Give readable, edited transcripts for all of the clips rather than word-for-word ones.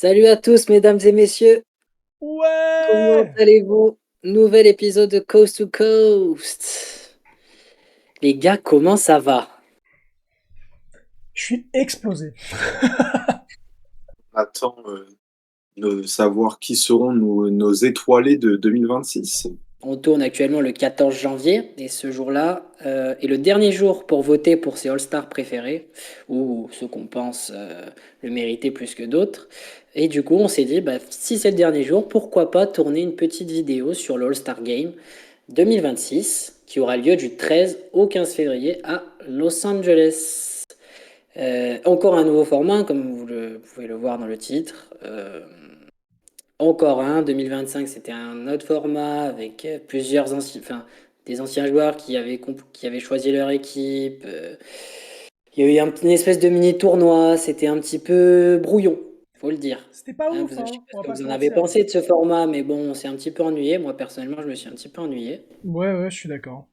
Salut à tous, mesdames et messieurs. Comment Ouais! allez-vous? Nouvel épisode de Coast to Coast. Les gars, comment ça va? Je suis explosé. Attend de savoir qui seront nos étoilés de 2026. On tourne actuellement le 14 janvier et ce jour-là est le dernier jour pour voter pour ses All-Stars préférés ou ceux qu'on pense le mériter plus que d'autres. Et du coup, on s'est dit, bah, si c'est le dernier jour, pourquoi pas tourner une petite vidéo sur l'All-Star Game 2026 qui aura lieu du 13 au 15 février à Los Angeles. Encore un nouveau format, comme vous pouvez le voir dans le titre. Encore un, 2025, c'était un autre format avec plusieurs anciens, enfin, des anciens joueurs qui avaient choisi leur équipe. Il y a eu une espèce de mini tournoi, c'était un petit peu brouillon, faut le dire. C'était pas Hein, ouf, je sais hein, pas on ce va que pas vous se en avez mentir. pensé de ce format, mais bon, on s'est un petit peu ennuyé. Moi, personnellement, je me suis un petit peu ennuyé. Ouais, ouais, je suis d'accord.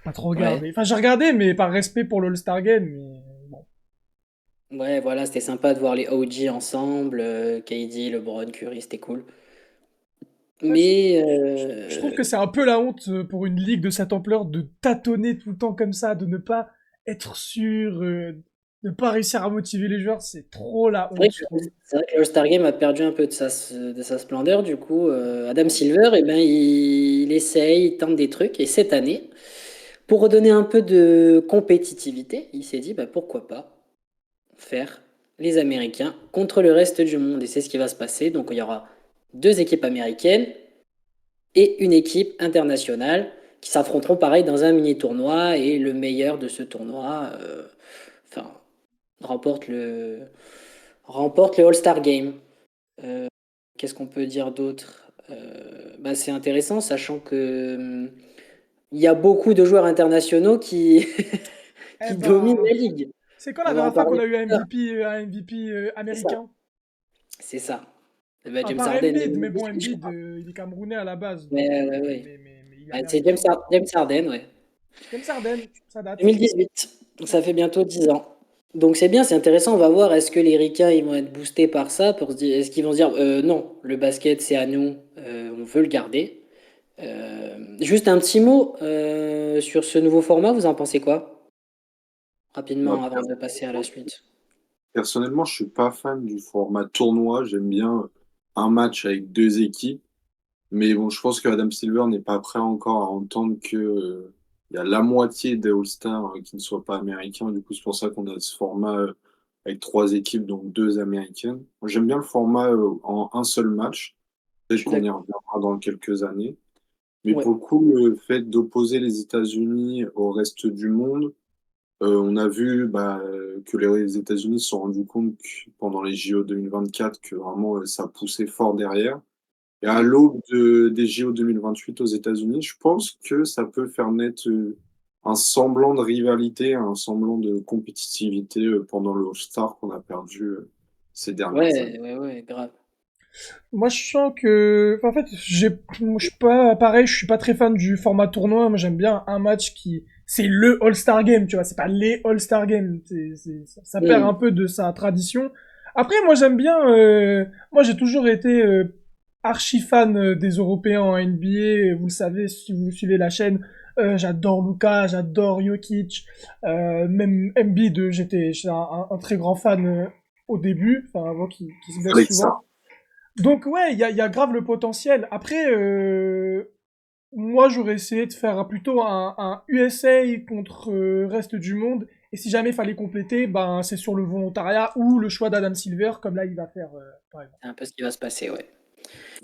Pas trop Ouais. regardé. Enfin, j'ai regardé, mais par respect pour l'All-Star Game, mais bon. Ouais, voilà, c'était sympa de voir les OG ensemble, KD, LeBron, Curry, c'était cool. Ouais, Mais je trouve que c'est un peu la honte pour une ligue de cette ampleur de tâtonner tout le temps comme ça, de ne pas être sûr, de ne pas réussir à motiver les joueurs, c'est trop la c'est vrai honte, je que trouve. c'est vrai que l'All-Star Game a perdu un peu de sa splendeur. Du coup, Adam Silver, eh ben, il essaye, il tente des trucs. Et cette année, pour redonner un peu de compétitivité, il s'est dit bah, pourquoi pas faire les Américains contre le reste du monde. Et c'est ce qui va se passer. Donc il y aura deux équipes américaines et une équipe internationale qui s'affronteront pareil dans un mini tournoi. Et le meilleur de ce tournoi enfin, remporte remporte le All-Star Game. Euh, Qu'est-ce qu'on peut dire d'autre? Bah, c'est intéressant, sachant que il y a beaucoup de joueurs internationaux qui, Eh qui dominent ben, la ligue. c'est quand la On va en dernière fois qu'on parler a eu plus tard. un MVP C'est ça. américain? C'est ça. Eh ben, À James part Harden Embiid, mais bon, 2018, je Embiid, crois. il est camerounais à la base, Ouais, donc, ouais, ouais. mais il est Ouais, c'est américain. James Harden, ouais. James Harden, ça date. 2018. Donc ça fait bientôt 10 ans. Donc c'est bien, c'est intéressant. On va voir, est-ce que les Ricains ils vont être boostés par ça pour se dire, est-ce qu'ils vont se dire non, le basket c'est à nous, on veut le garder. Juste un petit mot sur ce nouveau format, vous en pensez quoi? Bah, Rapidement avant de passer à la suite. personnellement, je suis pas fan du format tournoi. J'aime bien un match avec deux équipes. Mais bon, je pense que Adam Silver n'est pas prêt encore à entendre que, il y a la moitié des All-Stars qui ne soient pas américains. Du coup, c'est pour ça qu'on a ce format avec trois équipes, donc deux américaines. Moi, j'aime bien le format en un seul match. Je Peut-être suis qu'on y d'accord. reviendra dans quelques années. Mais Ouais. pour le coup, le fait d'opposer les États-Unis au reste du monde, on a vu bah, que les États-Unis se sont rendus compte pendant les JO 2024 que vraiment ça poussait fort derrière. Et à l'aube des JO 2028 aux États-Unis, je pense que ça peut faire naître un semblant de rivalité, un semblant de compétitivité pendant le All-Star qu'on a perdu ces dernières années. Ouais, ouais, ouais, grave. Moi, je sens que, enfin, en fait, moi, je suis pas, pareil, je suis pas très fan du format tournoi. Moi, j'aime bien un match c'est le All-Star Game, tu vois, c'est pas les All-Star Game. Ça perd un Hmm. peu de sa tradition. Après, moi, j'aime bien, moi, j'ai toujours été, archi fan des Européens en NBA. Vous le savez, si vous suivez la chaîne, j'adore Luka, j'adore Jokic, même Embiid, j'étais un très grand fan, au début, enfin, avant qu'il se blesse Avec ça. souvent. Donc ouais, il y a grave le potentiel. Après, moi j'aurais essayé de faire plutôt un USA contre reste du monde. Et si jamais fallait compléter, ben c'est sur le volontariat ou le choix d'Adam Silver, comme là il va faire par exemple. C'est un peu ce qui va se passer, ouais.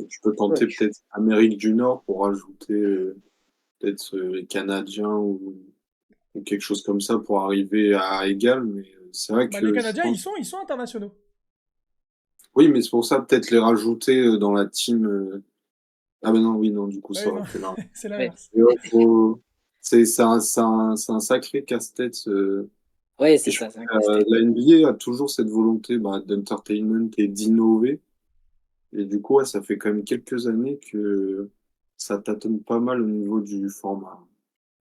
Tu peux Ouais. tenter peut-être Amérique du Nord pour rajouter peut-être les Canadiens ou quelque chose comme ça pour arriver à égal. Mais c'est vrai Bah, les que je Canadiens, pense. ils sont internationaux. Oui, mais c'est pour ça peut-être les rajouter dans la team. Ah ben non, oui, non, du coup, Bah ça oui, aurait non, fait l'argent. c'est Ouais, l'inverse. Et ouais, c'est un sacré casse-tête. ouais, Et c'est je ça, pense c'est un que casse-tête. la NBA a toujours cette volonté bah, d'entertainment et d'innover. Et du coup, ouais, ça fait quand même quelques années que ça tâtonne pas mal au niveau du format.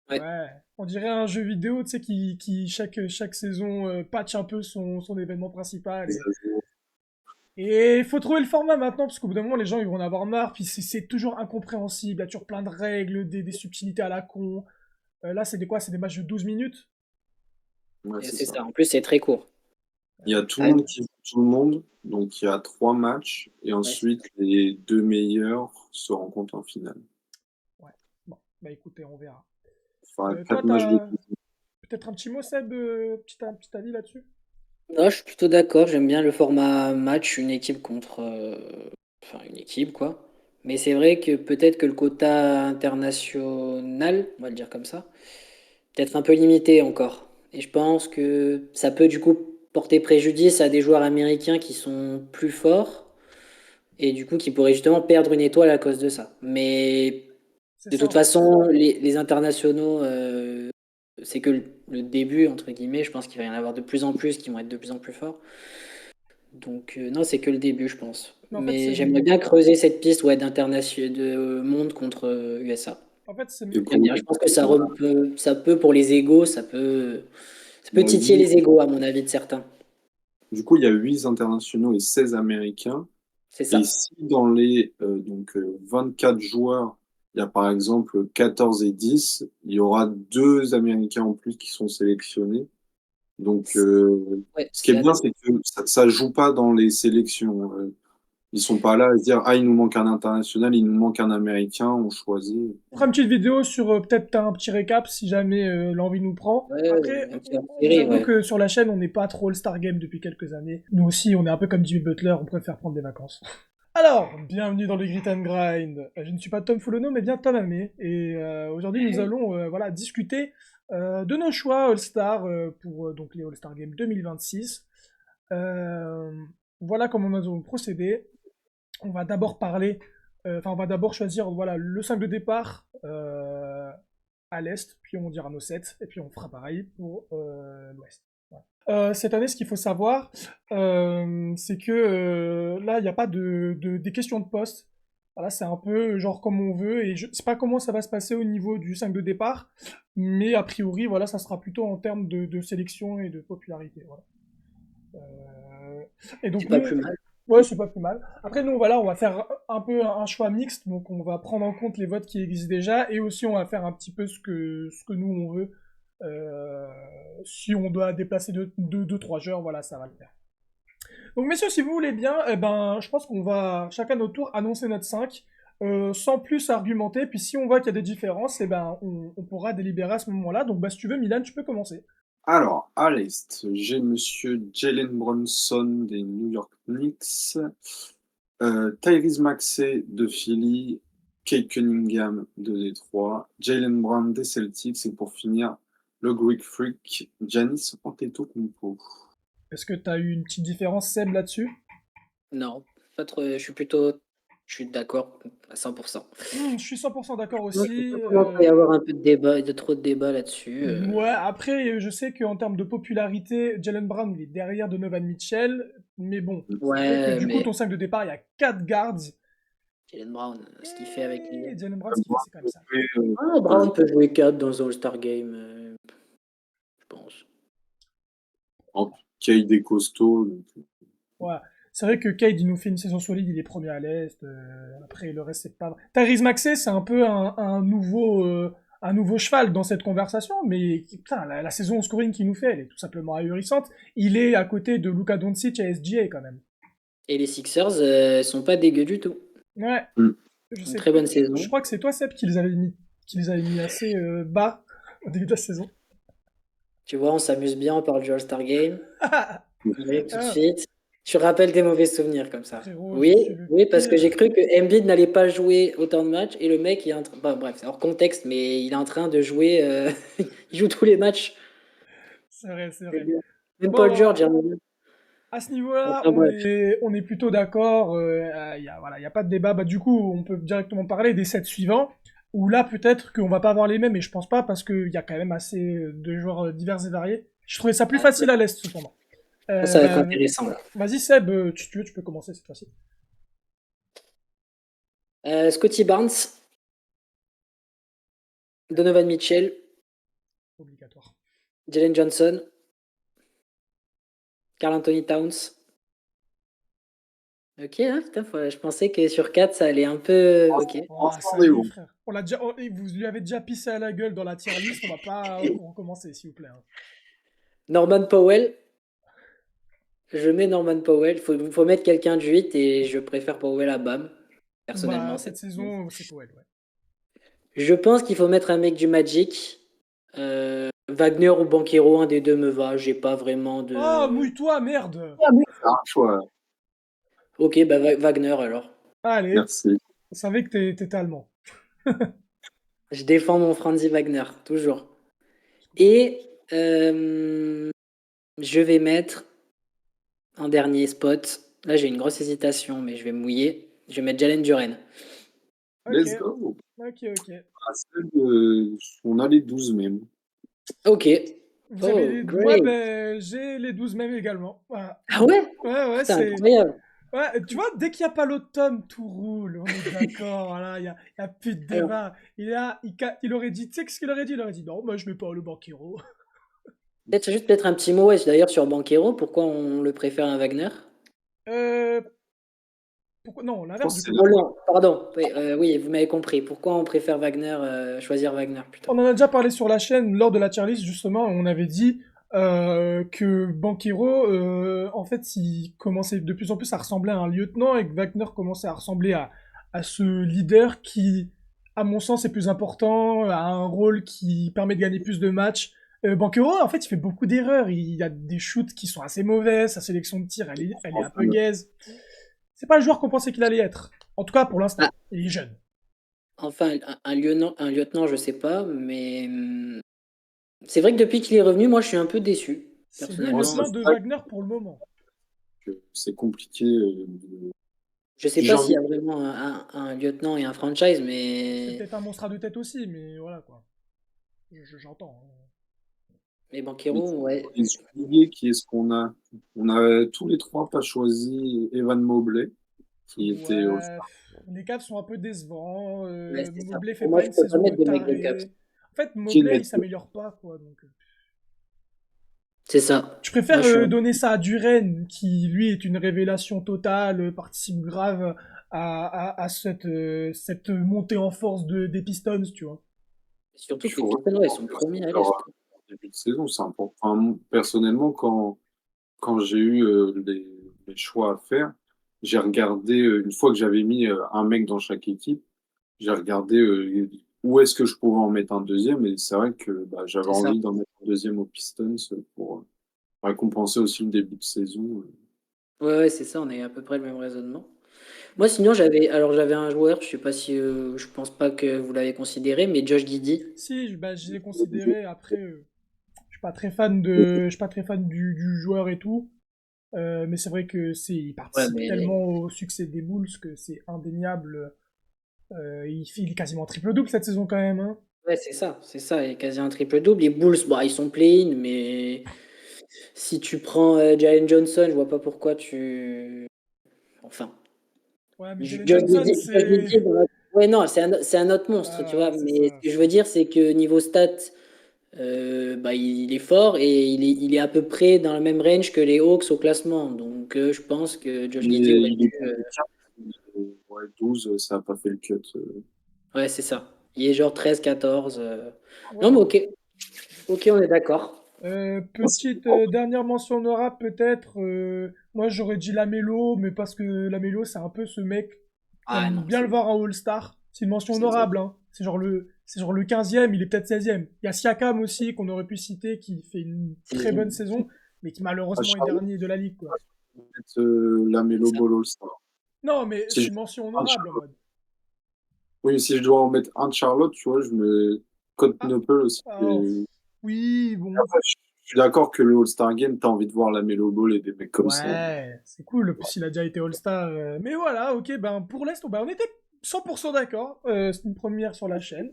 Ouais. Ouais. On dirait un jeu vidéo, tu sais, chaque saison patch un peu son événement principal. Les ajouts. Et il faut trouver le format maintenant, parce qu'au bout d'un moment, les gens ils vont en avoir marre, puis c'est toujours incompréhensible, il y a toujours plein de règles, des subtilités à la con. Là, c'est des quoi? C'est des matchs de 12 minutes? Ouais, Et c'est c'est ça. ça. En plus, c'est très court. Il y a tout le Ah, monde qui joue tout le monde, donc il y a 3 matchs, et ouais, ensuite les 2 meilleurs se rencontrent en finale. Ouais. Bon, bah écoutez, on verra. Enfin, Toi, 4 matchs de t'as plus. peut-être un petit mot, Seb, petit avis là-dessus? non, je suis plutôt d'accord. J'aime bien le format match, une équipe contre, enfin une équipe quoi. Mais c'est vrai que peut-être que le quota international, on va le dire comme ça, peut-être un peu limité encore. Et je pense que ça peut du coup porter préjudice à des joueurs américains qui sont plus forts et du coup qui pourraient justement perdre une étoile à cause de ça. Mais C'est de ça, toute en fait. façon, les internationaux, c'est que le début, entre guillemets. Je pense qu'il va y en avoir de plus en plus qui vont être de plus en plus forts. Donc, non, c'est que le début, je pense. Mais en fait, Mais j'aimerais bien creuser cette piste ouais, de monde contre USA. en fait, c'est, Et J'aime pour- bien. Je pense que ça peut pour les égos, ça il peut y a titiller huit- les égos, à mon avis, de certains. du coup, il y a 8 internationaux et 16 américains. C'est Et ça. si dans les 24 joueurs, il y a par exemple 14 et 10, il y aura 2 américains en plus qui sont sélectionnés. Donc, Ouais, ce qui est c'est bien, c'est que ça joue pas dans les sélections. Ils sont pas là à se dire, ah, il nous manque un international, il nous manque un américain, on choisit. on fera une petite vidéo sur peut-être un petit récap si jamais l'envie nous prend. ouais, Après, un petit on vous hors-série, avoue ouais. que sur la chaîne, on n'est pas trop All-Star Game depuis quelques années. Nous aussi, on est un peu comme Jimmy Butler, on préfère prendre des vacances. Alors, bienvenue dans le Grit and Grind. Je ne suis pas Tom Folono, mais bien Tom Amé. Et aujourd'hui, nous allons voilà, discuter de nos choix All-Star pour donc les All-Star Games 2026. Euh, voilà comment nous allons procéder. On va d'abord parler, enfin, on va d'abord choisir voilà, le 5 de départ à l'Est, puis on dira nos 7, et puis on fera pareil pour l'Ouest. Voilà. Cette année, ce qu'il faut savoir, c'est que là, il n'y a pas des questions de poste. Voilà, c'est un peu genre comme on veut, et je ne sais pas comment ça va se passer au niveau du 5 de départ, mais a priori, voilà, ça sera plutôt en termes de sélection et de popularité. Voilà. Et C'est donc pas nous, plus mal. ouais, c'est pas plus mal. Après nous, voilà, on va faire un peu un choix mixte, donc on va prendre en compte les votes qui existent déjà, et aussi on va faire un petit peu ce que nous on veut. Euh, si on doit déplacer deux, trois joueurs, voilà, ça va le faire. Donc messieurs, si vous voulez bien, eh ben, je pense qu'on va chacun notre tour annoncer notre 5, sans plus argumenter, puis si on voit qu'il y a des différences, eh ben, on pourra délibérer à ce moment-là. Donc bah, si tu veux, Milan, tu peux commencer. Alors, à l'Est, j'ai monsieur Jalen Brunson des New York Knicks, Tyrese Maxey de Philly, Kate Cunningham de Détroit, Jalen Brown des Celtics, et pour finir, le Greek Freak, Giannis Antetokounmpo. Est-ce que tu as eu une petite différence, Seb, là-dessus? Non, pas trop. Je suis d'accord à 100%. Je suis 100% d'accord Je sais aussi. pas comment il peut y avoir un peu de débat, de trop de débat là-dessus. Ouais, après, je sais qu'en termes de popularité, Jalen Brown, il est derrière Donovan Mitchell. Mais bon, c'est vrai que Ouais, du coup, mais ton 5 de départ, il y a 4 guards. Jalen Brown, ce qu'il fait avec les. Et Jalen Brown, ce qu'il fait, c'est quand même ça. Ah, Peut jouer Brown peut jouer 4 dans un All-Star Game, je pense. en Cade est costaud. Donc, Voilà. C'est vrai que Cade, il nous fait une saison solide, il est premier à l'Est. Après, le reste, c'est pas vrai. Tyrese Maxey, c'est un peu un nouveau cheval dans cette conversation, mais putain, la saison au scoring qu'il nous fait, elle est tout simplement ahurissante. Il est à côté de Luka Doncic et SGA quand même. Et les Sixers sont pas dégueux du tout. Ouais, mm. je Une sais très plus. bonne Je saison. crois que c'est toi, Seb, qui les avait mis assez bas au début de la saison. Tu vois, on s'amuse bien, on parle du All-Star Game. Direct, tout de Ah, suite. Tu rappelles tes mauvais souvenirs comme ça. frérot, je Oui, suis le oui, parce que j'ai pire. cru que Embiid n'allait pas jouer autant de matchs et le mec, il est en train. Bah, bref, c'est hors contexte, mais il est en train de jouer. Il joue tous les matchs. C'est vrai, c'est C'est vrai. bien. Même Bon, Paul bon, George, j'aimerais bien. à ce niveau-là, Enfin, bref. on est plutôt d'accord. Voilà, y a pas de débat. Bah, du coup, on peut directement parler des sets suivants. Où là, peut-être qu'on va pas avoir les mêmes, et je pense pas, parce qu'il y a quand même assez de joueurs divers et variés. Je trouvais ça plus Ah, facile à l'Est, cependant. ça va être Bah, intéressant là. vas-y, Seb, tu veux, tu peux commencer cette fois-ci. Scotty Barnes, Donovan Mitchell, Obligatoire. Jalen Johnson, Karl Anthony Towns, Ok, hein, putain, je pensais que sur 4, ça allait un peu. Ok. Oh, ça Ensemble, y est est, bon. frère. Vous lui avez déjà pissé à la gueule dans la tier list, on va pas recommencer, s'il vous plaît, hein. Norman Powell, je mets Norman Powell. Faut mettre quelqu'un de 8 et je préfère Powell à Bam. Bah, Personnellement, cette c'est. saison, c'est Powell, ouais. Je pense qu'il faut mettre un mec du Magic. Wagner ou Banquero, un des deux me va. J'ai pas vraiment Oh, de. mouille-toi, merde! C'est un choix. Ok, bah Wagner alors. Allez, Merci. on savait que t'étais allemand. Je défends mon Franzi Wagner, toujours. Et je vais mettre en dernier spot. Là, j'ai une grosse hésitation, mais je vais me mouiller. Je vais mettre Jalen Duren. Ok, Let's go. ok. Ah, on a les 12 même. Ok. Vous avez Oh, les... Moi, great. ben, j'ai les 12 mêmes également. Voilà. Ah ouais? Ouais, Putain, c'est... incroyable. Ouais, tu vois, dès qu'il n'y a pas l'autre tome, tout roule. On est d'accord, voilà, y a plus de Alors, débat. Il aurait dit, tu sais ce qu'il aurait dit? Il aurait dit, non, moi, je mets pas le Banquero. peut-être un petit mot ouais, d'ailleurs sur Banquero. Pourquoi on le préfère à Wagner? Euh, pourquoi... Non, Je l'inverse, pense du que c'est coup. Oh non, pardon. Oui, oui, vous m'avez compris. Pourquoi on préfère Wagner, choisir Wagner plutôt? On en a déjà parlé sur la chaîne lors de la tier list, justement. On avait dit que Banquero, en fait, il commençait de plus en plus à ressembler à un lieutenant et que Wagner commençait à ressembler à ce leader qui, à mon sens, est plus important, a un rôle qui permet de gagner plus de matchs. Banquero, en fait, il fait beaucoup d'erreurs. Il y a des shoots qui sont assez mauvais. Sa sélection de tir, elle est un peu gaze. C'est pas le joueur qu'on pensait qu'il allait être. En tout cas, pour Ah, l'instant. Il est jeune. enfin, un lieutenant, je sais pas, mais c'est vrai que depuis qu'il est revenu, moi, je suis un peu déçu, C'est le moi, personnellement. lieutenant c'est de ça Wagner pour le moment. que c'est compliqué. Je sais pas J'ai s'il y envie a vraiment un lieutenant et un franchise, C'est mais peut-être un monstre à deux têtes aussi, mais voilà quoi. J'entends, hein. Banquero, ouais. de les oublier qui est-ce qu'on a. On a tous les trois pas choisi Evan Mobley, qui était Ouais, les Cavs sont un peu décevants. Ouais, c'est ça. Mobley fait Pour moi, pas je une peux pas saison mettre de mec de Caps. tarée. En fait, qui Mobley, met il s'améliore pas, quoi. Donc, C'est ça. je Moi, préfère je suis. donner ça à Duren, qui lui est une révélation totale, participe grave à cette montée en force des Pistons, tu vois. Surtout Il que les faut Pistons, ouais, ils vraiment sont que premiers à leur l'Est. début de saison, c'est important. Enfin, personnellement, quand j'ai eu les choix à faire, j'ai regardé, une fois que j'avais mis un mec dans chaque équipe, j'ai regardé où est-ce que je pouvais en mettre un deuxième, et c'est vrai que bah, j'avais C'est ça. envie d'en mettre un deuxième aux Pistons pour récompenser aussi le début de saison. Ouais, ouais, c'est ça. On a à peu près le même raisonnement. Moi, sinon, j'avais un joueur. Je sais pas si, je pense pas que vous l'avez considéré, mais Josh Giddey. Si, bah, je l'ai considéré. Après, je suis pas très fan du joueur et tout. Mais c'est vrai que il Ouais, participe mais tellement au succès des Bulls que c'est indéniable. Il est quasiment triple-double cette saison quand même, hein. ouais, c'est ça. C'est ça. Il est quasi un triple-double. Les Bulls, bah, ils sont play-in, mais si tu prends Jalen Johnson, je vois pas pourquoi tu. Enfin, Ouais, mais Jalen Josh Johnson, Giddey, Josh c'est... Giddey, ouais, non, c'est un autre monstre, tu vois. Ouais, c'est Mais ce ça. que je veux dire, c'est que niveau stats, bah, il est fort et il est à peu près dans le même range que les Hawks au classement. Donc, je pense que Josh Giddey aurait Il est pu. dans les 15, ouais, 12, ça n'a pas fait le cut. Ouais, c'est ça. Il est genre 13, 14. Non, mais Ouais. ok. Ok, on est d'accord. Petite dernière mention honorable peut-être. Moi j'aurais dit Lamelo, mais parce que Lamelo c'est un peu ce mec, Ah j'aime non, bien le voir en All-Star. C'est une mention c'est ça. honorable, hein. C'est genre le 15e, il est peut-être 16e. Il y a Siakam aussi qu'on aurait pu citer qui fait une très bonne saison, mais qui À malheureusement est Charlotte, dernier de la ligue, quoi. peut-être la C'est Melo ça. Ball All-Star. Non, mais Si c'est je une mention dois en honorable en Charlotte, mode. oui, si je dois en mettre un de Charlotte, tu vois, je mets Code Ah, Knuckle aussi. alors, oui, bon. Après, je suis d'accord que le All-Star Game, t'as envie de voir la Melo Ball et des mecs comme ça. Ouais, c'est cool. En plus, il a déjà été All-Star. Mais voilà, ok, ben pour l'Est, ben, on était 100% d'accord. C'est une première sur la chaîne.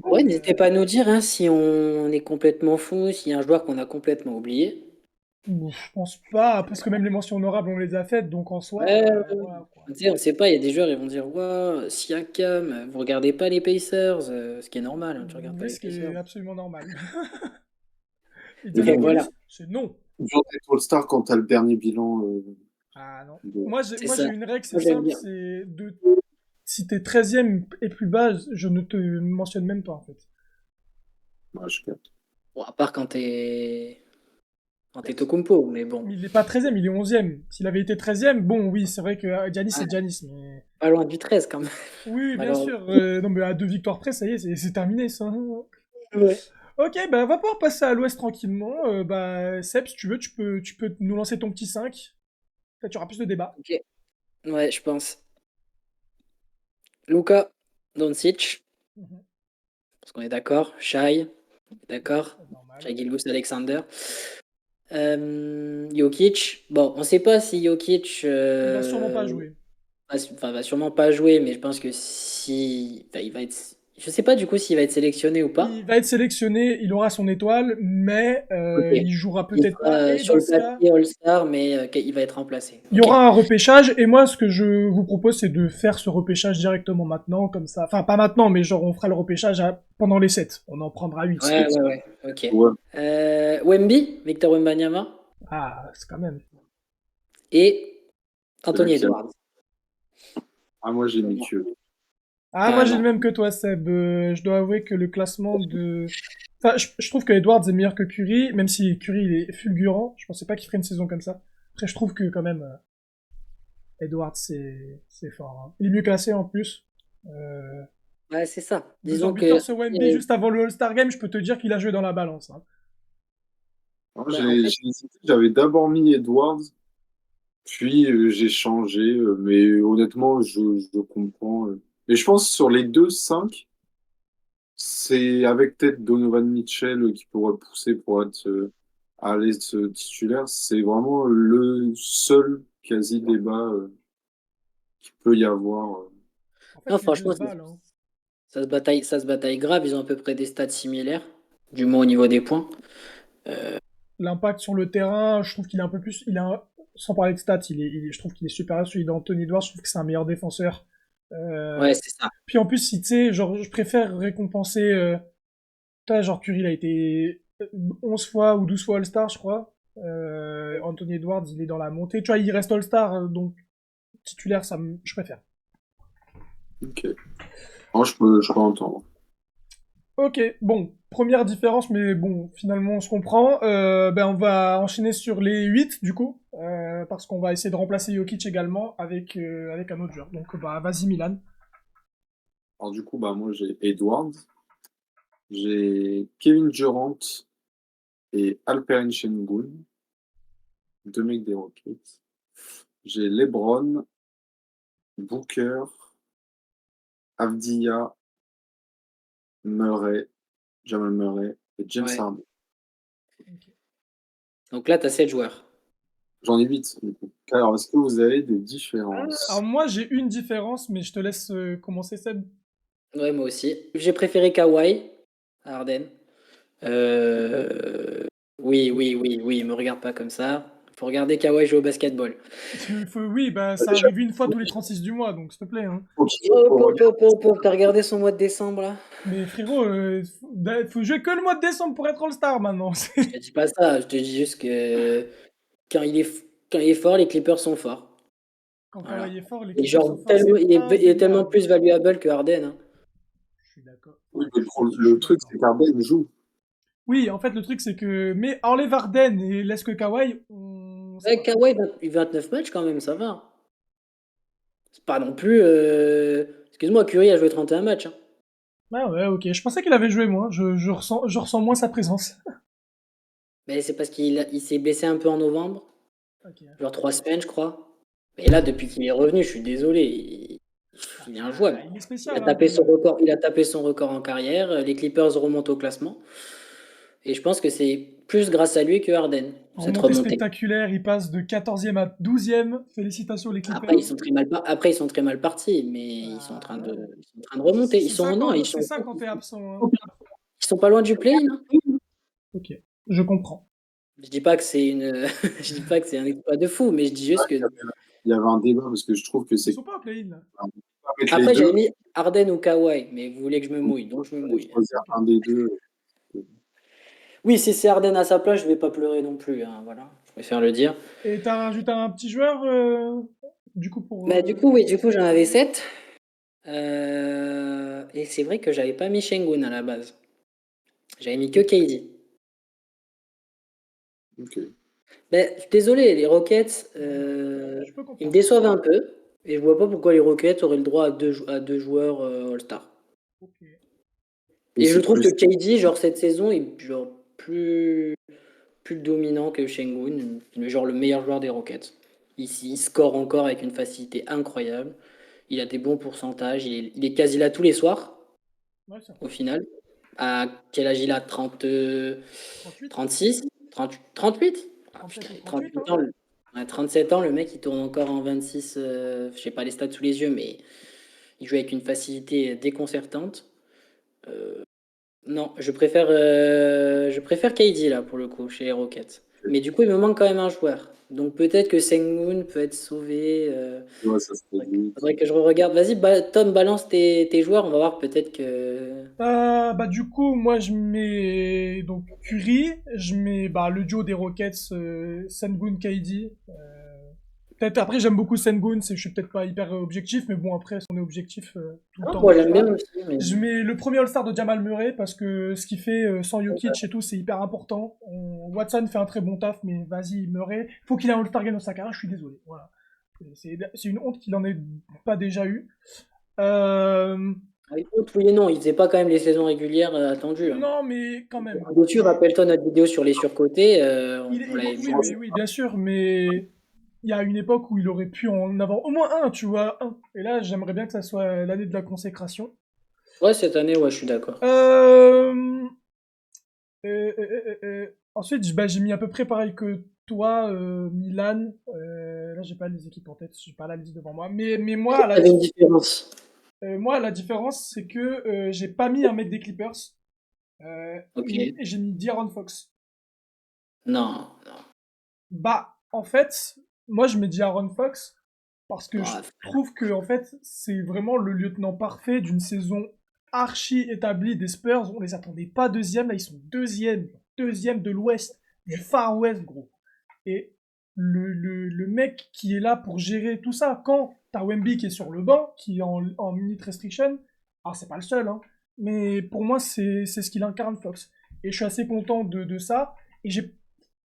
Ouais, n'hésitez Euh, pas à nous dire hein, si on est complètement fou, s'il y a un joueur qu'on a complètement oublié. je pense pas, parce que même les mentions honorables, on les a faites, donc en soi, Ouais, voilà quoi. tu sais, on sait pas, il y a des joueurs, ils vont dire, Ouah, Siakam, vous regardez pas les Pacers, ce qui est normal, hein, tu regardes pas Mais les ce qui Pacers. est absolument normal. Et Mais Diana Et bon, voilà. Willis, c'est non. dur d'être All-Star quand t'as le dernier bilan Ah non. Donc, C'est Moi, ça. j'ai une règle, c'est Moi, j'aime simple, bien. c'est de... Si t'es 13e et plus bas, je ne te mentionne même pas, en fait. bah, je capte. Bon, à part quand t'es Tocumpo, mais bon. Mais il est pas 13e, il est 11e. S'il avait été 13e, bon, oui, c'est vrai que Giannis, c'est Ouais, Giannis, mais... pas loin du 13 quand même. Oui, bien Alors, sûr. Non, mais à 2 victoires près, ça y est, c'est terminé, ça. ouais. Ok, bah, on va pouvoir passer à l'ouest tranquillement. Bah, Seb, si tu veux, tu peux nous lancer ton petit 5. Peut-être tu auras plus de débat. Ok. Ouais, je pense. Luka Doncic, Mhm. parce qu'on est d'accord. Shai, d'accord. Normal. Shai Gilgeous-Alexander. Jokic. Bon, on sait pas si Jokic Il va sûrement pas jouer. va sûrement pas jouer, mais je pense que si. Enfin, il va être. Je sais pas du coup s'il va être sélectionné ou Il pas. va être sélectionné, il aura son étoile, mais Ok. il jouera Il peut-être sera pas. Et sur dans le ce cas, papier All-Star, mais il va être remplacé. il y Ok. aura un repêchage. Et moi, ce que je vous propose, c'est de faire ce repêchage directement maintenant, comme ça. Enfin, pas maintenant, mais genre, on fera le repêchage pendant les 7. On en prendra 8. Ouais, ouais, ouais. Ok. Ouais, Wemby, Victor Wembanyama Ah, c'est quand même. et c'est Anthony lequel? Edwards. Ah, moi, j'ai mis Vraiment. que. Ah, moi, j'ai le Carrément. même que toi, Seb. Je dois avouer que le classement de... Enfin, je trouve que Edwards est meilleur que Curry, même si Curry, il est fulgurant. Je pensais pas qu'il ferait une saison comme ça. Après, je trouve que quand même, Edwards, c'est fort, hein. Il est mieux classé en plus. Euh, Ouais, c'est ça. Deuxième Disons buteur que sur Wemby juste avant le All-Star Game, je peux te dire qu'il a joué dans la balance, hein. Moi, bah, en fait, j'ai hésité. J'avais d'abord mis Edwards, puis j'ai changé. Mais honnêtement, je comprends. Et je pense sur les deux 5, c'est avec peut-être Donovan Mitchell qui pourrait pousser pour être à l'aise titulaire. C'est vraiment le seul quasi débat qu'il peut y avoir. En fait, non, les deux franchement, se valent, hein. ça se bataille grave. Ils ont à peu près des stats similaires, du moins au niveau des points. L'impact sur le terrain, je trouve qu'il est un peu plus... Sans parler de stats, je trouve qu'il est supérieur à celui d'Anthony Edwards. Je trouve que c'est un meilleur défenseur. Ouais, Euh, c'est ça. Puis en plus, si tu sais, genre, je préfère récompenser... Toi, genre, Curry, il a été 11 fois ou 12 fois All-Star, je crois. Anthony Edwards, il est dans la montée. Tu vois, il reste All-Star, donc titulaire, je préfère. Ok. Moi, je peux entendre. Ok, bon, première différence, mais bon, finalement on se comprend. Ben on va enchaîner sur les 8 du coup, parce qu'on va essayer de remplacer Jokic également avec un autre joueur. Donc bah vas-y Milan. Alors du coup, bah moi j'ai Edwards, j'ai Kevin Durant et Alperen Sengun, deux mecs des Rockets. J'ai LeBron, Booker, Avdia, Murray, Jamal Murray et James Ouais. Harden. Ok. Donc là, tu as 7 joueurs. J'en ai 8 du coup. Alors, est-ce que vous avez des Alors différences? moi j'ai une différence, mais je te laisse commencer Seb. Ouais, moi aussi. J'ai préféré Kawhi à Harden. Euh, Oui, oui, oui, oui, me regarde pas comme ça. Faut regarder Kawhi jouer au basketball. Oui, bah ça Déjà, arrive une fois tous les 36 du mois, donc s'il te plaît, hein. Hop, hop, hop, hop, hop. T'as regardé son mois de décembre là? Mais frérot, faut jouer que le mois de décembre pour être All-Star maintenant. Je te dis pas ça, je te dis juste que quand il est, quand il est fort, les Clippers sont forts. Quand Voilà. Kawhi est fort, les Et Clippers sont genre, forts, tellement, c'est il est tellement indéniable. plus valuable que Harden, hein. Je suis d'accord. oui, Ouais, mais je suis le truc, d'accord. c'est qu'Arden joue. Oui, en fait, le truc, c'est que... Mais enlève Harden et laisse que Kawhi, on sait Ouais, pas. Kawhi, 29 matchs quand même, ça va. C'est pas non plus. Excuse-moi, Curry a joué 31 matchs, hein. Ah ouais, ok. Je pensais qu'il avait joué moins. Je ressens moins sa présence. Mais c'est parce il s'est blessé un peu en novembre, Ok. genre 3 semaines, je crois. Et là, depuis qu'il est revenu, je suis désolé, il est injouable. Il est Il a spécial, hein, tapé quand son même. record, il a tapé son record en carrière. Les Clippers remontent au classement. Et je pense que c'est plus grâce à lui que Harden, cette Remontée remontée. spectaculaire, il passe de 14e à 12e. Félicitations, les Clippers. Après, ils sont très mal partis, mais Ah ouais. ils sont en train de remonter. Ils sont, non, C'est ça quand t'es absent, hein. ils sont pas loin du play-in, hein. Ok, je comprends. Je dis pas que c'est je dis pas que c'est un exploit de fou, mais je dis juste que. Il y avait un débat parce que je trouve que Ils c'est sont pas en play-in, là. on peut pas mettre les Après, deux. j'avais mis Harden ou Kawhi, mais vous voulez que je me mouille, donc je me Il fallait mouille. choisir Ok. un des deux. Oui, si c'est Harden à sa place, je vais pas pleurer non plus, hein, voilà. je préfère le dire. Et t'as rajouté un petit joueur, du coup, pour... Bah, du coup, oui, du coup, j'en avais 7. Et c'est vrai que j'avais pas mis Şengün à la base. J'avais mis que KD. Ok. Ben, désolé, les Rockets, Je peux ils me comprendre. déçoivent un peu. Et je vois pas pourquoi les Rockets auraient le droit à deux joueurs All-Star. Ok. Et Et je c'est trouve que plus. KD, genre cette saison, est genre plus dominant que Şengün, genre le meilleur joueur des Rockets. Il score encore avec une facilité incroyable. Il a des bons pourcentages. Il est quasi là tous les soirs, Ouais, c'est au vrai. final. À quel âge il a? 30, 38, 36? 38? Ah 37 putain, ou il a 38, 38 hein. ans. Ouais, 7 ans, le mec, il tourne encore en 26. Je sais pas les stats sous les yeux, mais il joue avec une facilité déconcertante. Non, je préfère KD là pour le coup chez les Rockets. Mais du coup, il me manque quand même un joueur. Donc peut-être que Sengun peut être sauvé. Ouais, ça serait limite. Faudrait que je re-regarde. Vas-y, Tom, balance tes joueurs. On va voir peut-être que. Bah du coup, moi je mets donc Curry, je mets bah, le duo des Rockets, Sengun KD. Peut-être après j'aime beaucoup Sengun, je suis peut-être pas hyper objectif, mais bon après on est objectif tout le Ah, temps, moi donc j'aime bien voilà. aussi, mais. Je mets le premier All-Star de Jamal Murray parce que ce qu'il fait sans Jokic et tout, c'est hyper important. Watson fait un très bon taf, mais vas-y Murray, faut qu'il ait un All-Star game dans sa carrière, je suis désolé. Voilà. C'est une honte qu'il en ait pas déjà eu. Euh, Ah, écoute, oui et non, il faisait pas quand même les saisons régulières attendues, hein. non mais quand même. Dessus, rappelle-toi notre vidéo sur les surcotés. On l'avait vu. Oui, mais oui, bien sûr, mais il y a une époque où il aurait pu en avoir au moins un, tu vois, un. Et là, j'aimerais bien que ça soit l'année de la consécration. Ouais, cette année, ouais, je suis d'accord. Euh... Ensuite, bah, j'ai mis à peu près pareil que toi, Milan. Là, j'ai pas les équipes en tête, j'ai pas la liste devant moi. Mais moi, Il y avait une différence. moi, la différence, c'est que j'ai pas mis un mec des Clippers. Ok. J'ai mis D'Aaron Fox. Non, non. Bah, en fait, moi je me dis Aaron Fox parce que je Ah, trouve que en fait c'est vraiment le lieutenant parfait d'une saison archi établie des Spurs. On les attendait pas deuxième, là ils sont deuxième de l'Ouest, du Far West gros. Et le mec qui est là pour gérer tout ça, quand t'as Wemby qui est sur le banc, qui est en minute restriction, alors c'est pas le seul, hein, mais pour moi c'est ce qu'il incarne Fox. Et je suis assez content de ça. Et j'ai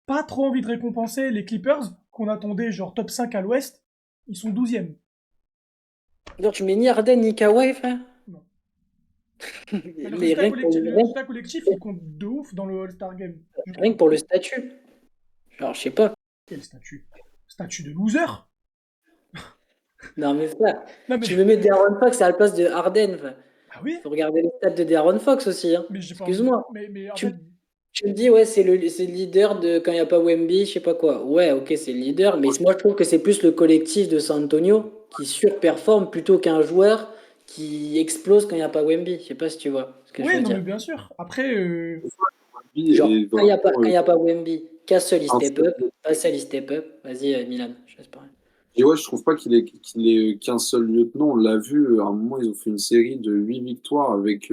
pas trop envie de récompenser les Clippers qu'on attendait genre top 5 à l'ouest. Ils sont 12e. donc tu mets ni Harden ni Kawhi, frère? Non. Mais Les, rien, que pour, le résultat collectif, il compte de ouf dans le All-Star Game, je rien que trouve. pour le statut. Genre, je sais pas. Quel statut? Statut de loser? Non, mais frère, Non mais, tu veux mettre De'Aaron Fox à la place de Harden, frère. ah oui, Faut regarder les stats de De'Aaron Fox aussi, hein. mais j'ai pas envie. Excuse-moi. Mais en Tu, fait, tu me dis, ouais, c'est le leader de quand il n'y a pas Wemby, je sais pas quoi. Ouais, ok, c'est le leader, mais moi je trouve que c'est plus le collectif de San Antonio qui surperforme plutôt qu'un joueur qui explose quand il n'y a pas Wemby. Je sais pas si tu vois ce que je oui, veux non mais dire. bien sûr. Après, Lui Genre, est vraiment. quand il y a pas Wemby, Castle il un step up, seul- Vassell il step up. Vas-y, Milan, je laisse parler. Et ouais, je trouve pas qu'il ait qu'un seul lieutenant. On l'a vu, à un moment, ils ont fait une série de 8 victoires avec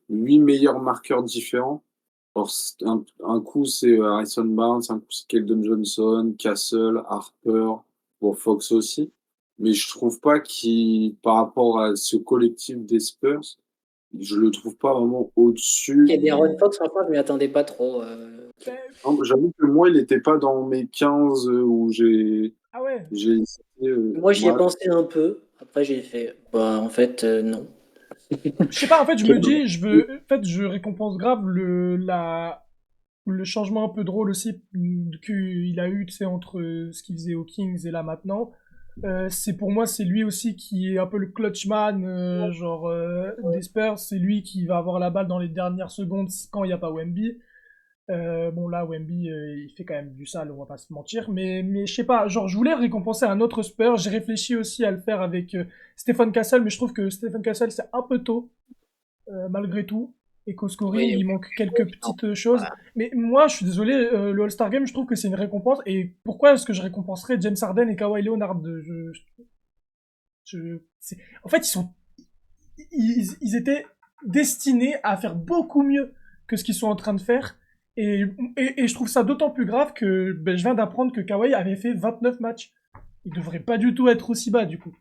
8 meilleurs marqueurs différents. Alors, un coup, c'est Harrison Barnes, un coup, c'est Keldon Johnson, Castle, Harper, bon, Fox aussi. Mais je trouve pas qu'il, par rapport à ce collectif des Spurs, je le trouve pas vraiment au-dessus. Et De'Aaron Fox, franchement, je m'y attendais pas trop. ben, Non, j'avoue que moi, il n'était pas dans mes 15 où ah ouais. j'ai hésité. Moi, j'y ai Moi, pensé un peu. Après, j'ai fait, bah, en fait, non. Je sais pas, en fait, je me Quel- dis, en fait, je récompense grave le changement un peu drôle aussi qu'il a eu, tu sais, entre ce qu'il faisait aux Kings et là maintenant. C'est pour moi, c'est lui aussi qui est un peu le clutchman, genre des Spurs. C'est lui qui va avoir la balle dans les dernières secondes quand il n'y a pas Wemby. Bon là, Wemby, il fait quand même du sale, on va pas se mentir. Mais je sais pas, genre je voulais récompenser un autre Spurs. J'ai réfléchi aussi à le faire avec Stephen Castle, mais je trouve que Stephen Castle c'est un peu tôt malgré tout. Et qu'au scoring, Oui, il oui. manque quelques Non, petites choses. voilà. Mais moi, je suis désolé, le All-Star Game, je trouve que c'est une récompense. Et pourquoi est-ce que je récompenserais James Harden et Kawhi Leonard En fait, ils étaient destinés à faire beaucoup mieux que ce qu'ils sont en train de faire. Et, et je trouve ça d'autant plus grave que je viens d'apprendre que Kawhi avait fait 29 matchs. Il devrait pas du tout être aussi bas, du coup.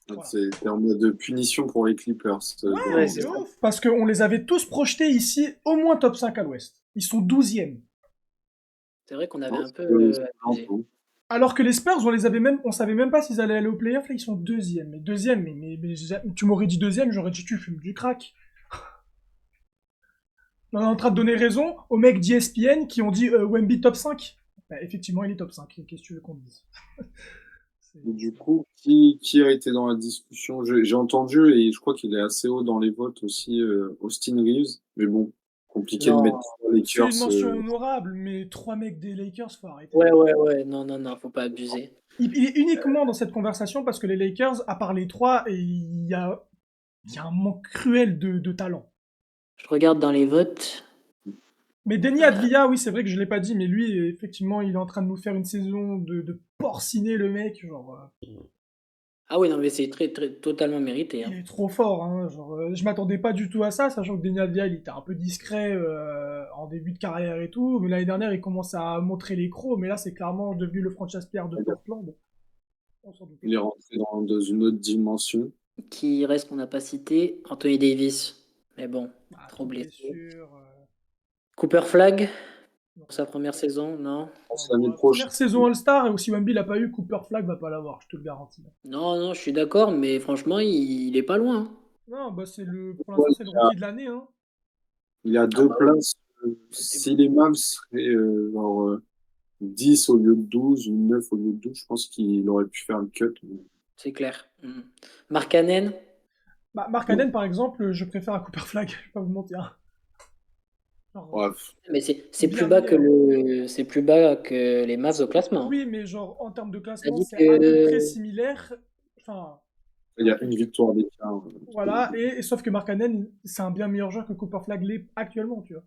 Voilà. C'est en mode de punition pour les Clippers. Ouais, Ouais, mais c'est de ça. ouf. Parce qu'on les avait tous projetés ici au moins top 5 à l'ouest. Ils sont 12e. C'est vrai qu'on avait Non, un peu c'est pas un abusé. peu. Alors que les Spurs, on savait même pas s'ils allaient aller au playoff. Là, ils sont deuxième. Mais deuxième, tu m'aurais dit deuxième, j'aurais dit tu fumes du crack. On est en train de donner raison aux mecs d'ESPN qui ont dit Wemby top 5. Bah, effectivement, il est top 5. Qu'est-ce que tu veux qu'on dise? Et du coup, qui a été dans la discussion? J'ai entendu et je crois qu'il est assez haut dans les votes aussi, Austin Reeves. Mais bon, compliqué de mettre Non. les C'est une Lakers. mention honorable, mais trois mecs des Lakers, faut arrêter. Ouais, ouais, ouais. Non, non, non, faut pas abuser. Il est uniquement dans cette conversation parce que les Lakers, à part les trois, il y a un manque cruel de talent. Je regarde dans les votes. Mais Denis Euh, Advia, oui, c'est vrai que je l'ai pas dit, mais lui, effectivement, il est en train de nous faire une saison de porciner le mec. Genre, Ah oui, non, mais c'est très, très, totalement mérité, il hein. est trop fort. Hein, genre, je m'attendais pas du tout à ça, sachant que Denis Advia, il était un peu discret en début de carrière et tout. Mais l'année dernière, il commence à montrer les crocs, mais là, c'est clairement devenu le franchise player de Portland. On s'en doutait Il est pas. rentré dans une autre dimension. Qui reste qu'on n'a pas cité? Anthony Davis. Mais bon, Bah, trop trop de blessé. blessures. Cooper Flag, Non. pour sa première saison, non? C'est l'année prochaine. Première saison All-Star, et aussi Wemby l'a pas eu, Cooper Flag va pas l'avoir, je te le garantis. Non, non, je suis d'accord, mais franchement, il est pas loin, hein. Non, bah pour Ouais, l'instant, c'est le rookie de l'année, hein. il y a Ah deux bah oui, places. c'était Si bon. les Mavs seraient genre 10 au lieu de 12 ou 9 au lieu de 12, je pense qu'il aurait pu faire un cut. C'est clair. Mm. Markkanen? Bah, Mark Cannon, par exemple, je préfère à Cooper Flag, je vais pas vous mentir. Genre, Bref. Mais c'est plus bien bas que meilleur. c'est plus bas que les Mavs au classement, hein. Oui, mais genre, en termes de T'as classement, dit c'est à peu près que similaire. Enfin, Il y a une victoire d'écart. voilà, et sauf que Mark Cannon, c'est un bien meilleur joueur que Cooper Flag l'est actuellement, tu vois.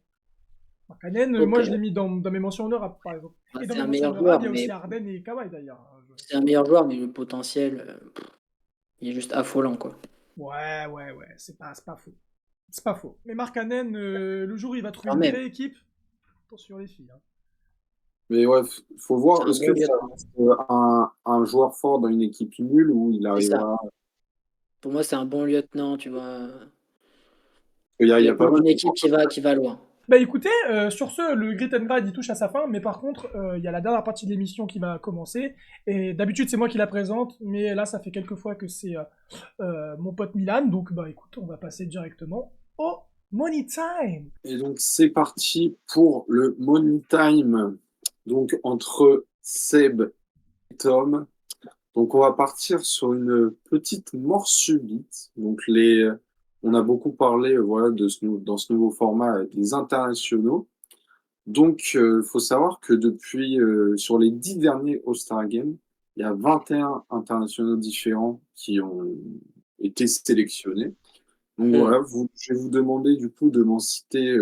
Mark Cannon, ok, moi, je l'ai mis dans mes mentions honorables, par exemple. bah, Et dans c'est mes un mentions meilleur honorables, il joueur, y a aussi mais Harden et Kawhi, d'ailleurs. c'est un meilleur joueur, mais le potentiel, il est juste affolant, quoi. Ouais, c'est pas faux. C'est pas faux. Mais Mark Cannon, le jour où il va trouver Quand une même, vraie équipe, attention les filles. Hein. Mais ouais, faut c'est voir, un est-ce bon que ça lieutenant. reste un joueur fort dans une équipe nulle ou il C'est ça. arrivera. Pour moi, c'est un bon lieutenant, tu vois. Il y a pas Lieutenant mal d'une de équipe qui va loin. Bah écoutez, sur ce, le Grit and Grad il touche à sa fin, mais par contre, il y a la dernière partie de l'émission qui va commencer. Et d'habitude, c'est moi qui la présente, mais là, ça fait quelques fois que c'est mon pote Milan. Donc, bah écoute, on va passer directement au Money Time. Et donc, c'est parti pour le Money Time. Donc, entre Seb et Tom. Donc, on va partir sur une petite mort subite. Donc, on a beaucoup parlé, voilà, dans ce nouveau format des internationaux. Donc, il faut savoir que depuis, sur les 10 derniers All-Star Games, il y a 21 internationaux différents qui ont été sélectionnés. Donc Hmm. voilà, je vais vous demander du coup de m'en citer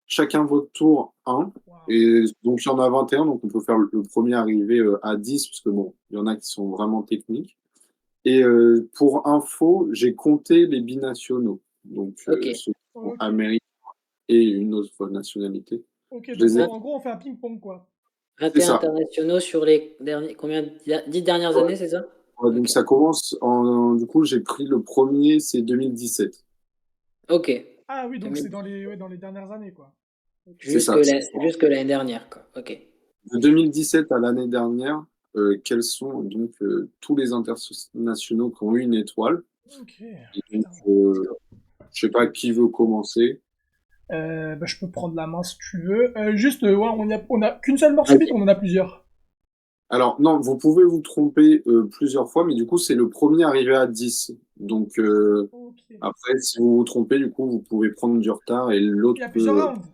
chacun votre tour un. Waouh. Et donc il y en a 21, donc on peut faire le premier arrivé à 10, parce que bon, il y en a qui sont vraiment techniques. Et pour info, j'ai compté les binationaux, donc Ok. ceux qui sont Ok. américains et une autre nationalité. Ok, Je donc les ai. en gros, on fait un ping-pong, quoi. C'est 21 ça. internationaux sur les derniers, combien, 10 dernières Ouais. années, c'est ça? Ouais, donc Ok. ça commence du coup, j'ai pris le premier, c'est 2017. Ok. Ah oui, donc c'est 2000 dans les dernières années, quoi. Ok. C'est ça. Jusque l'année dernière, quoi. Ok. De 2017 à l'année dernière, quels sont donc tous les internationaux qui ont eu une étoile? Ok, Et donc, putain. Let's go. je sais pas qui veut commencer. Bah, je peux prendre la main si tu veux. Juste, ouais, on a qu'une seule mort subite, Vas-y. ou on en a plusieurs. Alors, non, vous pouvez vous tromper plusieurs fois, mais du coup, c'est le premier arrivé à 10. Donc, Ok. après, si vous vous trompez, du coup, vous pouvez prendre du retard et Il l'autre y a plusieurs peut. rounds.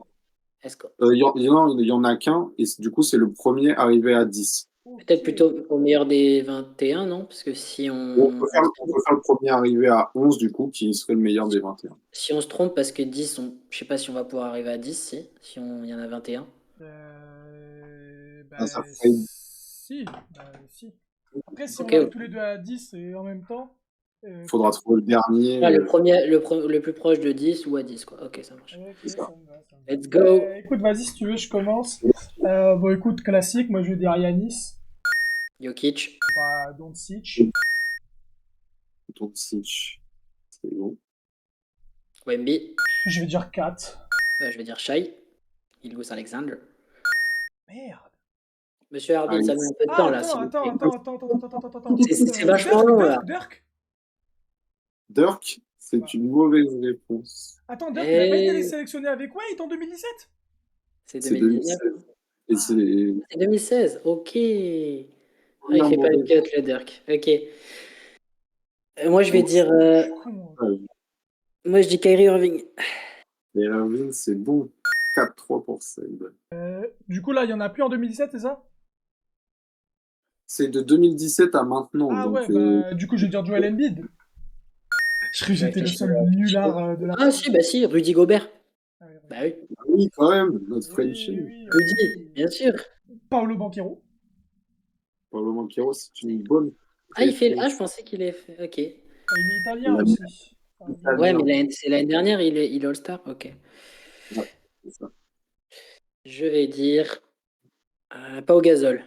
Let's go. Il y en a qu'un, et du coup, c'est le premier arrivé à 10. Peut-être Ok. plutôt au meilleur des 21, non? Parce que On peut faire le premier arrivé à 11, du coup, qui serait le meilleur des 21. si on se trompe, parce que 10, je sais pas si on va pouvoir arriver à 10, il y en a 21. Ah, ça Bah, ferait si. Bah, si. Après, si Ok, on arrive ok. tous les deux à 10 et en même temps. Faudra trouver le dernier. Ah, le plus proche de 10 ou à 10, quoi. Ok, ça marche. Ok, C'est ça. ça me va, ça me va. Let's go. Écoute, vas-y, si tu veux, je commence. Bon, écoute, classique, moi je vais dire Yanis. Jokic. Bah, Doncic. Doncic, c'est bon. Wemby. Je vais dire 4. Je vais dire Shai. Ilgus Alexander. Merde. Monsieur Hardin, Allez, ça met un peu de Ah, temps là, attends, s'il vous attends, plaît. attends, attends, attends, attends, attends, attends. C'est vachement long là. Dirk. Dirk, c'est Bah. une mauvaise réponse. Attends, Dirk, il a pas été Et sélectionné avec Wade en 2017? c'est C'est 2019. 2016. Et c'est C'est 2016, ok. Ah, il première fait pas le mauvaise. cut, le Dirk. Ok. Moi, je vais Donc, dire. Je suis con. Moi, je dis Kyrie Irving. et Irving, c'est bon. 4-3 pour Seb. Du coup, là, il y en a plus en 2017, c'est ça? C'est de 2017 à maintenant, Ah ouais, donc bah, du coup, je vais dire Joel Embiid. Je crois que Je j'étais le réfléchis. seul nulard de la... Ah, si, bah si, Rudy Gobert. Ah oui, Bah oui. oui, quand même, notre oui, Frenchie. oui, Rudy, bien sûr. Paolo Banchero. Paolo Banchero, c'est une bonne Ah, il fait. Ah, réponse. je pensais qu'il est fait. Ok. Ah, il est italien On a mis aussi. Ah, Ouais, italien. mais c'est l'année dernière, il est All-Star. Ok. Ouais, c'est ça. Je vais dire. Pas au gazole.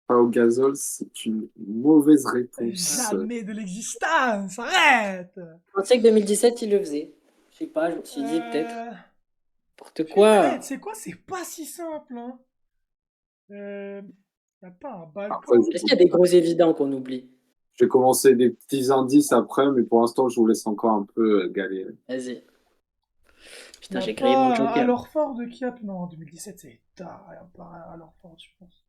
Pau Gasol, c'est une mauvaise réponse. Jamais de l'existence, arrête! Je pensais que 2017, il le faisait. Je sais pas, je me suis dit peut-être. Euh... N'importe Putain, tu quoi. sais quoi, c'est pas si simple, hein. Y a pas un Après, balcon? Est-ce qu'il y a des gros évidents qu'on oublie? je vais commencer des petits indices après, mais pour l'instant, je vous laisse encore un peu galérer. Vas-y. Y Putain, a j'ai créé mon pas un Joker. Alorford qui a... Non, 2017, c'est tard. Y a pas un Alorford, je pense.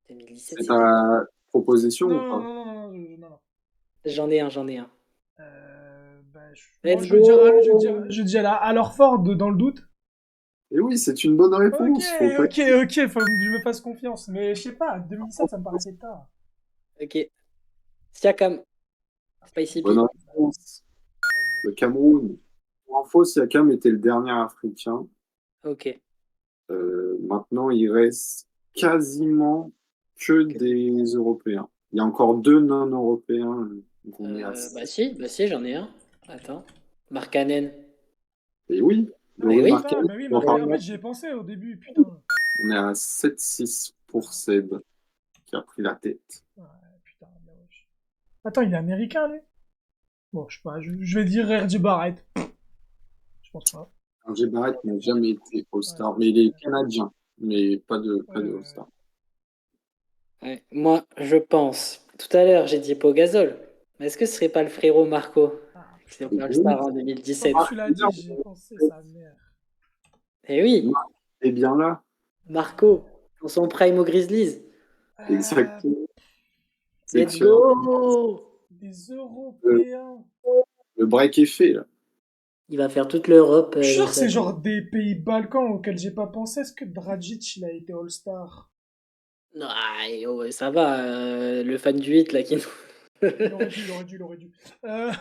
2017, C'est c'était qui? ta proposition ou Non, pas? non, non, non, non, non, non. J'en ai un. Bon, Let's go! je vais dire Alorford dans le doute. Et oui, c'est une bonne Ok, réponse. Faut pas... ok, ok, faut que je me fasse confiance. Mais je sais pas, 2017, ça me paraissait tard. Ok. Siakam. Spicy Bonne P. réponse. Le Cameroun. Pour info, Siakam était le dernier Africain. Ok. Maintenant, il reste quasiment que des Européens. Il y a encore deux non-européens. Donc on est à... Bah si, j'en ai un. Attends. Markkanen. Et oui, Mais Laurie oui. Putain, Markkanen. bah oui, Enfin, En fait, j'y ai pensé au début, putain. on est à 7-6 pour Seb, qui a pris la tête. Ouais, putain, bien wesh. Attends, il est américain, lui? Bon, je sais pas, je vais dire R.J. Barrett. Je pense pas. Hergé Barrett n'a jamais été Ouais, All-Star, mais il est canadien, mais pas de ouais. All-Star. Ouais. Moi, je pense. Tout à l'heure, j'ai dit Pau Gasol. Mais est-ce que ce serait pas le frérot Marco? Ah, C'était putain. All-Star en Quand 2017. tu l'as dit, j'y ai pensé, sa mère. Eh oui, Marc est bien là, Marco, dans son prime aux Grizzlies. Euh, exactement. C'est Let's excellent. go! des Le, Européens. le break est fait, là. Il va faire toute l'Europe Je suis sûr dans que sa c'est vie. genre des pays Balkans auxquels j'ai pas pensé. Est-ce que Dragic, il a été All-Star? Non, ouais, ça va, le fan du 8 là qui nous. Il aurait dû. Euh,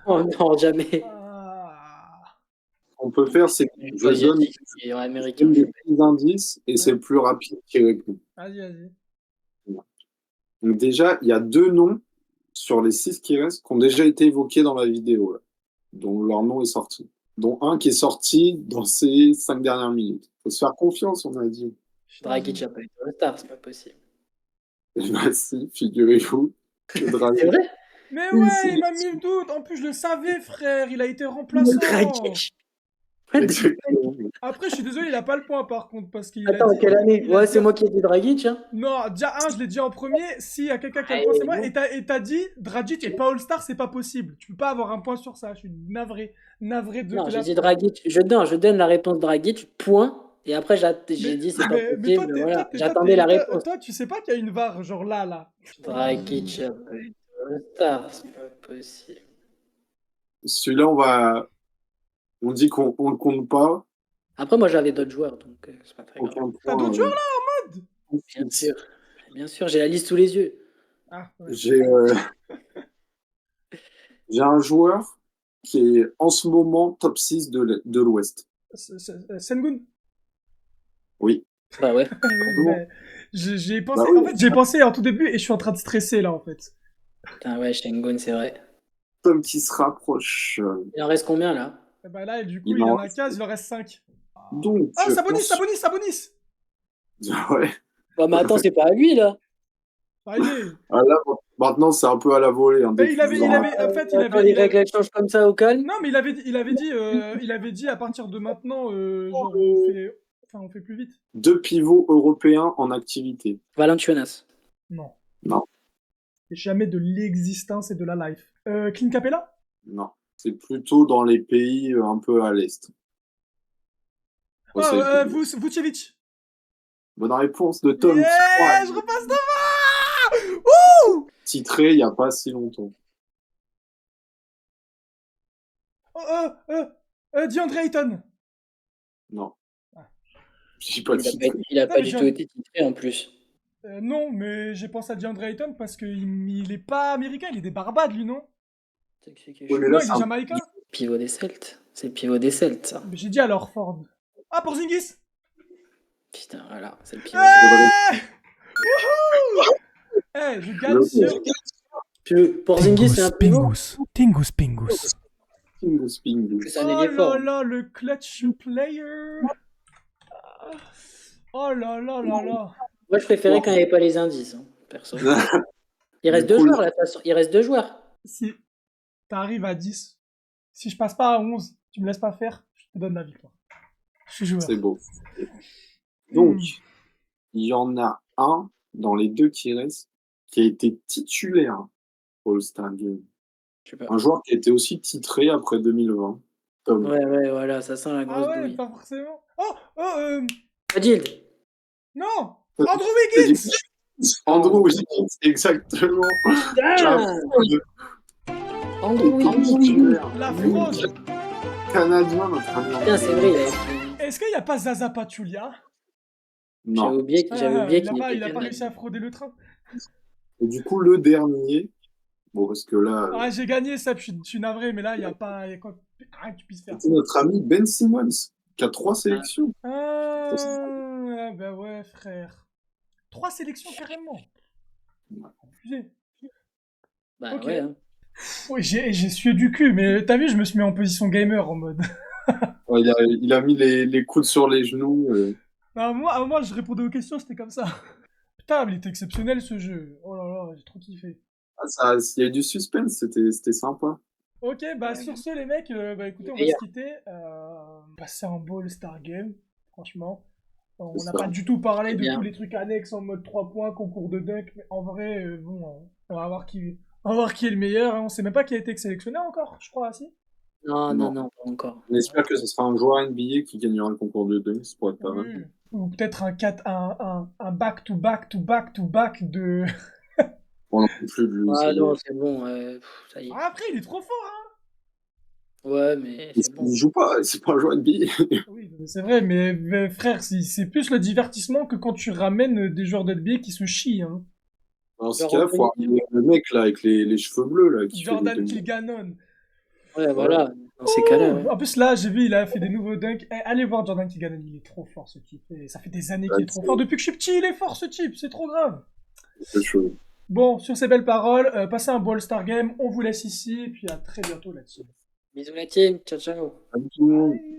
Oh non, jamais. ah, Ce qu'on peut faire, c'est que je donne Asiatique et américain, je des sais pas. petits indices et c'est ouais, plus rapide qui répond. vas-y. Donc déjà, il y a deux noms sur les 6 qui restent qui ont déjà été évoqués dans la vidéo, là, dont leur nom est sorti. Dont un qui est sorti dans ces 5 dernières minutes. Faut se faire confiance, on a dit. Dragic Vas-y. a pas été All-Star, c'est pas possible. Et bah si, figurez-vous que C'est Dragic, vrai? Mais une ouais, il m'a mis sélection. le doute. En plus, je le savais, frère. Il a été remplaçant. Dragic? What the fuck? Exactement. Après, je suis désolé, il a pas le point par contre, parce qu'il a Attends, dit. quelle année? Il a Ouais, dit. c'est moi qui ai dit Dragic, hein. Non, déjà un, je l'ai dit en premier. S'il y a quelqu'un qui a le point, c'est Allez, moi. bon. Et t'as dit, Dragic est pas All-Star, c'est pas possible. Tu peux pas avoir un point sur ça. Je suis navré. Navré de Non, te j'ai dit l'apprendre. Dragic. Je donne la réponse Dragic, point. Et après, j'ai dit c'est pas Mais toi, possible, voilà. J'attendais la réponse. toi, tu sais pas qu'il y a une VAR, genre là. Dragic a pas été All-Star, c'est pas possible. Celui-là, on dit qu'on on le compte pas. Après, moi, j'avais d'autres joueurs, donc c'est pas très grave. Aucun T'as point. d'autres joueurs là? Bien sûr. Bien sûr, j'ai la liste sous les yeux. Ah, ouais. J'ai un joueur qui est en ce moment top 6 de l'Ouest. Sengun. Oui. Bah ouais. Mais j'y ai pensé. Bah oui. En fait, j'ai pensé en tout début et je suis en train de stresser là en fait. Putain, ouais, Şengün, c'est vrai. Tom qui se rapproche. Il en reste combien là? Et bah là, du coup, Il il y en en a 15, il en reste 5. Donc, Ah, Sabonis, ensuite... Sabonis, Sabonis! Ouais. Bon, mais attends, c'est pas à lui là. Allez. Ah, là, maintenant, c'est un peu à la volée. Hein, dès Mais que tu dis dans la... en fait, Attends, les règles elles changent comme ça au calme. non, mais il avait dit à partir de maintenant, genre, on fait plus vite. 2 pivots européens en activité. Valanciunas. Non. Non, Jamais de l'existence et de la life. Clint Capella? non. C'est plutôt dans les pays un peu à l'est. Bon, c'est- Ah, Vucevic. Bonne réponse de Tom qui Yeah, croit. je repasse devant! Ouh! Titré il n'y a pas si longtemps. DeAndre Ayton. Non, Ah. je dis pas Il a pas, titré. il a Non, pas mais du j'ai tout été titré en plus. non, mais j'ai pensé à DeAndre Ayton parce qu'il est pas américain, il est des Barbades, lui, non? C'est quelque Oui, chose. mais là, Non, il c'est est un... jamaïcain. Pivot des Celtes. C'est le pivot des Celtes, ça. Mais j'ai dit alors Ford. Ah, Porzingis. Putain, voilà, c'est le pivot des Celtes. Eh Wouhou Eh, je gagne sur... Porzingis, c'est un pivot. Tingus, Pingus. Pingus, Pingus. C'est un Oh ailier fort. là là, le clutch player. Oh là là là là. Moi, je préférais quand il n'y avait pas les indices, hein, perso. Il reste Du deux coup, joueurs, là, de toute façon. Il reste 2 joueurs. Si t'arrives à 10, si je passe pas à 11, tu me laisses pas faire, je te donne la victoire. Je suis joueur. c'est beau. Donc, Hmm. il y en a un dans les 2 qui restent qui a été titulaire au All-Star Game. Je sais pas. Un joueur qui a été aussi titré après 2020. Tom. Ouais, voilà, ça sent la grosse Ah ouais, douille. pas forcément. Oh, Adil. non, Andrew Wiggins. Andrew Wiggins, exactement. La Putain fraude. Andrew Wiggins. Titulaire. La fraude. Canadien, notre ami. Putain, c'est vrai, il avait pris- Est-ce qu'il n'y a pas Zaza Pachulia? Non. J'avais oublié Il a qu'il pas, était il a pas réussi canadien. à frauder le train. Et du coup, le dernier, bon, parce que là, Ah, j'ai gagné, Seb, je suis navré, mais là, il n'y a pas. Y a quoi, rien que tu puisses faire. c'était notre ami Ben Simmons, qui a 3 sélections. Ah, bah ouais, frère. 3 sélections carrément. Abusé. Bah Ok. ouais. Hein. Oui, j'ai sué du cul, mais t'as vu, je me suis mis en position gamer en mode. Ouais, il a mis les coudes sur les genoux. Non, à moi, je répondais aux questions, c'était comme ça. Putain, mais il était exceptionnel ce jeu. Oh là là, j'ai trop kiffé. Ah, il y a eu du suspense, c'était sympa. Ok, bah sur ce, les mecs, bah écoutez, on va se Meilleur. quitter. Passer un beau All-Star Game, franchement. On C'est n'a ça. pas du tout parlé de Bien. tous les trucs annexes en mode 3 points, concours de dunk, mais en vrai, bon, on va voir qui est le meilleur. Hein. On sait même pas qui a été sélectionné encore, je crois, si. Non, Non. pas encore. On espère que ce sera un joueur NBA qui gagnera le concours de dunk, ça pourrait être pas mal. Oui. Ou peut-être un back-to-back-to-back-to-back de. On n'en peut plus de lui. ça Ah y est. non, c'est bon, ça y est. Ah, après, il est trop fort, hein. Ouais, mais c'est bon. Il joue pas, c'est pas un joueur NBA. Oui, c'est vrai, mais frère, c'est plus le divertissement que quand tu ramènes des joueurs d'NBA qui se chient. Hein. Dans ce Genre cas, il faut Anthony- arriver le mec là avec les cheveux bleus là qui fait des Jordan dunks. Kilgannon. Ouais, voilà. Dans ces cas-là, ouais. En plus, là, j'ai vu, il a fait des nouveaux dunks. Eh, allez voir Jordan Kilgannon, il est trop fort ce type. Et ça fait des années qu'il est trop fort. Depuis que je suis petit, il est fort ce type, c'est trop grave. C'est chaud. Bon, sur ces belles paroles, passez un beau All-Star Game. On vous laisse ici, et puis à très bientôt là-dessus. Bisous la team. Ciao, ciao. Salut tout le monde. Bye.